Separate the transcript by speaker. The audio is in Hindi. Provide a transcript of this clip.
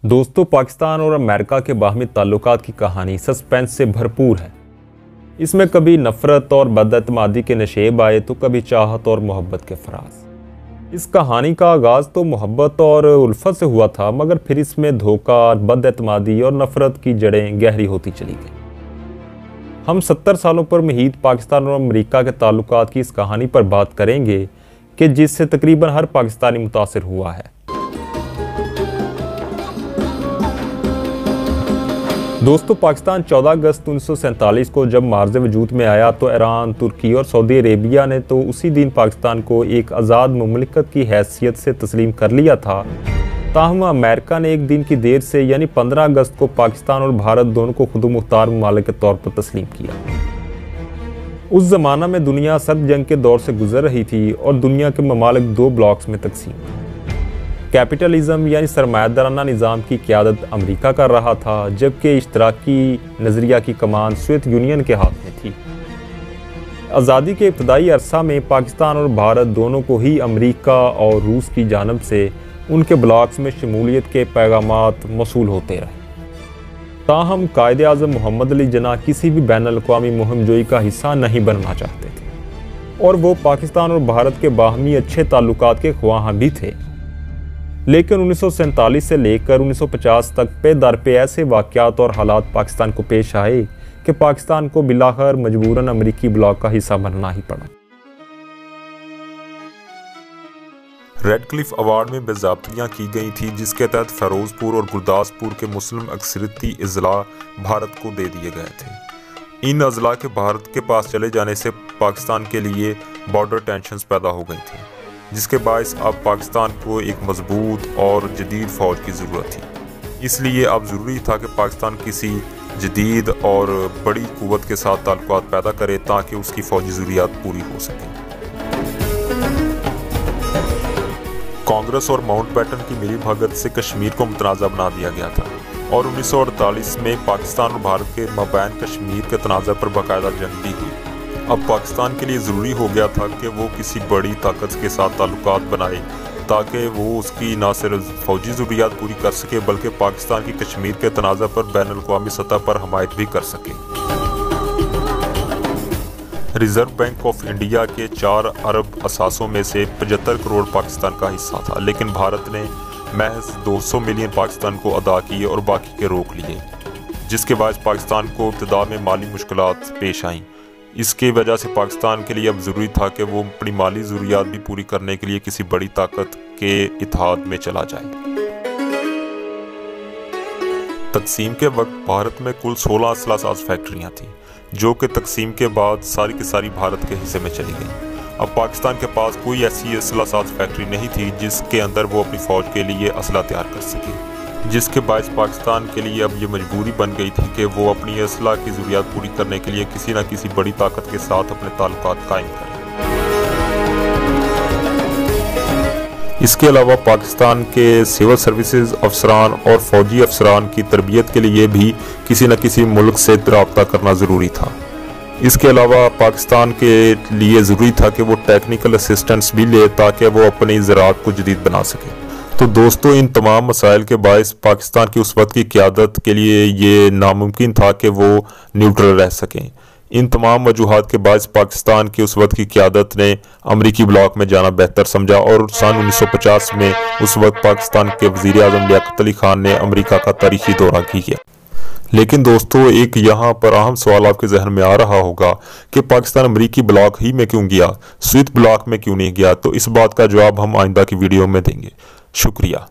Speaker 1: दोस्तों, पाकिस्तान और अमेरिका के बाहमी ताल्लुकात की कहानी सस्पेंस से भरपूर है। इसमें कभी नफरत और बदएतमादी के नशेब आए तो कभी चाहत और मोहब्बत के फराज। इस कहानी का आगाज़ तो मोहब्बत और उल्फत से हुआ था, मगर फिर इसमें धोखा, बदएतमादी और नफरत की जड़ें गहरी होती चली गई। हम 70 सालों पर मुहीत पाकिस्तान और अमेरिका के ताल्लुकात की इस कहानी पर बात करेंगे कि जिससे तकरीबन हर पाकिस्तानी मुतासिर हुआ है। दोस्तों, पाकिस्तान 14 अगस्त 1947 को जब मार्ज़ वजूद में आया तो ईरान, तुर्की और सऊदी अरेबिया ने तो उसी दिन पाकिस्तान को एक आज़ाद मुमलिकत की हैसियत से तस्लीम कर लिया था। ताहम अमेरिका ने एक दिन की देर से यानी 15 अगस्त को पाकिस्तान और भारत दोनों को खुद मुख्तार ममालिक के तौर पर तस्लीम किया। उस ज़माना में दुनिया सर्द जंग के दौर से गुजर रही थी और दुनिया के ममालिक 2 ब्लॉक्स में तकसीम थे। कैपिटलिज्म यानी सरमायादाराना निज़ाम की क़यादत अमेरिका कर रहा था, जबकि इश्तराकी नज़रिया की कमान सोवियत यूनियन के हाथ में थी। आज़ादी के इब्तदाई अरसा में पाकिस्तान और भारत दोनों को ही अमेरिका और रूस की जानब से उनके ब्लॉक्स में शमूलियत के पैगामात मौसूल होते रहे। ताहम कायद आज़म मोहम्मद अली जिन्ना किसी भी बैनुल-अक़वामी मुहिम जोई का हिस्सा नहीं बनना चाहते थे और वो पाकिस्तान और भारत के बाहमी अच्छे ताल्लुकात के ख्वाहां भी थे। लेकिन 1947 से लेकर 1950 तक पे दर पे ऐसे वाक़यात और हालात पाकिस्तान को पेश आए कि पाकिस्तान को बिलाखिर मजबूरन अमेरिकी ब्लॉक का हिस्सा बनना ही पड़ा।
Speaker 2: रेडक्लिफ अवार्ड में बेज़ाब्तियाँ की गई थी, जिसके तहत फ़िरोज़पुर और गुरदासपुर के मुस्लिम अक्सरियती अज़ला भारत को दे दिए गए थे। इन अज़ला के भारत के पास चले जाने से पाकिस्तान के लिए बॉर्डर टेंशन्स पैदा हो गई थी, जिसके बायस अब पाकिस्तान को एक मजबूत और जदीद फ़ौज की ज़रूरत थी। इसलिए अब ज़रूरी था कि पाकिस्तान किसी जदीद और बड़ी क़ुव्वत के साथ ताल्लुकात पैदा करे ताकि उसकी फ़ौजी ज़रूरियात पूरी हो सकें। कांग्रेस और माउंटबेटन की मिलीभगत से कश्मीर को मुतनाज़ा बना दिया गया था और 1948 में पाकिस्तान और भारत के मबैन कश्मीर के तनाज़ा पर बाकायदा जंग भी हुई। अब पाकिस्तान के लिए ज़रूरी हो गया था कि वो किसी बड़ी ताकत के साथ ताल्लुकात बनाए ताकि वो उसकी न सिर्फ फ़ौजी ज़रूरियात पूरी कर सके बल्कि पाकिस्तान की कश्मीर के तनाज़ा पर बैनुल-अक़वामी सतह पर हमायत भी कर सके। रिज़र्व बैंक ऑफ इंडिया के 4 अरब असासों में से 75 करोड़ पाकिस्तान का हिस्सा था, लेकिन भारत ने महज 200 मिलियन पाकिस्तान को अदा किए और बाकी के रोक लिए, जिसके बाद पाकिस्तान को इब्तिदा में माली मुश्किलात पेश आईं। इसकी वजह से पाकिस्तान के लिए अब ज़रूरी था कि वो अपनी माली ज़रूरियात भी पूरी करने के लिए किसी बड़ी ताकत के इत्तेहाद में चला जाए। तकसीम के वक्त भारत में कुल 16 असलासाज फैक्ट्रियाँ थीं, जो कि तकसीम के बाद सारी की सारी भारत के हिस्से में चली गईं। अब पाकिस्तान के पास कोई ऐसी असलासाज फैक्ट्री नहीं थी जिसके अंदर वो अपनी फ़ौज के लिए असला तैयार कर सके, जिसके बायस पाकिस्तान के लिए अब ये मजबूरी बन गई थी कि वो अपनी असला की ज़रूरियात पूरी करने के लिए किसी न किसी बड़ी ताकत के साथ अपने ताल्लुकात कायम करें। इसके अलावा पाकिस्तान के सिविल सर्विसेज अफसरान और फ़ौजी अफसरान की तरबियत के लिए भी किसी न किसी मुल्क से रब्ता करना ज़रूरी था। इसके अलावा पाकिस्तान के लिए ज़रूरी था कि वो टेक्निकल असिस्टेंस भी ले ताकि वो अपनी ज़राअत को जदीद बना सके। तो दोस्तों, इन तमाम मसाइल के बायस पाकिस्तान की उस वक्त की क़यादत के लिए ये नामुमकिन था कि वो न्यूट्रल रह सकें। इन तमाम वजूहात के बायस पाकिस्तान की उस वक्त की क़यादत ने अमरीकी ब्लॉक में जाना बेहतर समझा और सन 1950 में उस वक्त पाकिस्तान के वज़ीर आज़म लियाकत अली खान ने अमरीका का तारीखी दौरा किया। लेकिन दोस्तों, एक यहाँ पर अहम सवाल आपके जहन में आ रहा होगा कि पाकिस्तान अमरीकी ब्लॉक ही में क्यों गया, स्विस ब्लॉक में क्यों नहीं गया? तो इस बात का जवाब हम आइंदा की वीडियो में देंगे। शुक्रिया।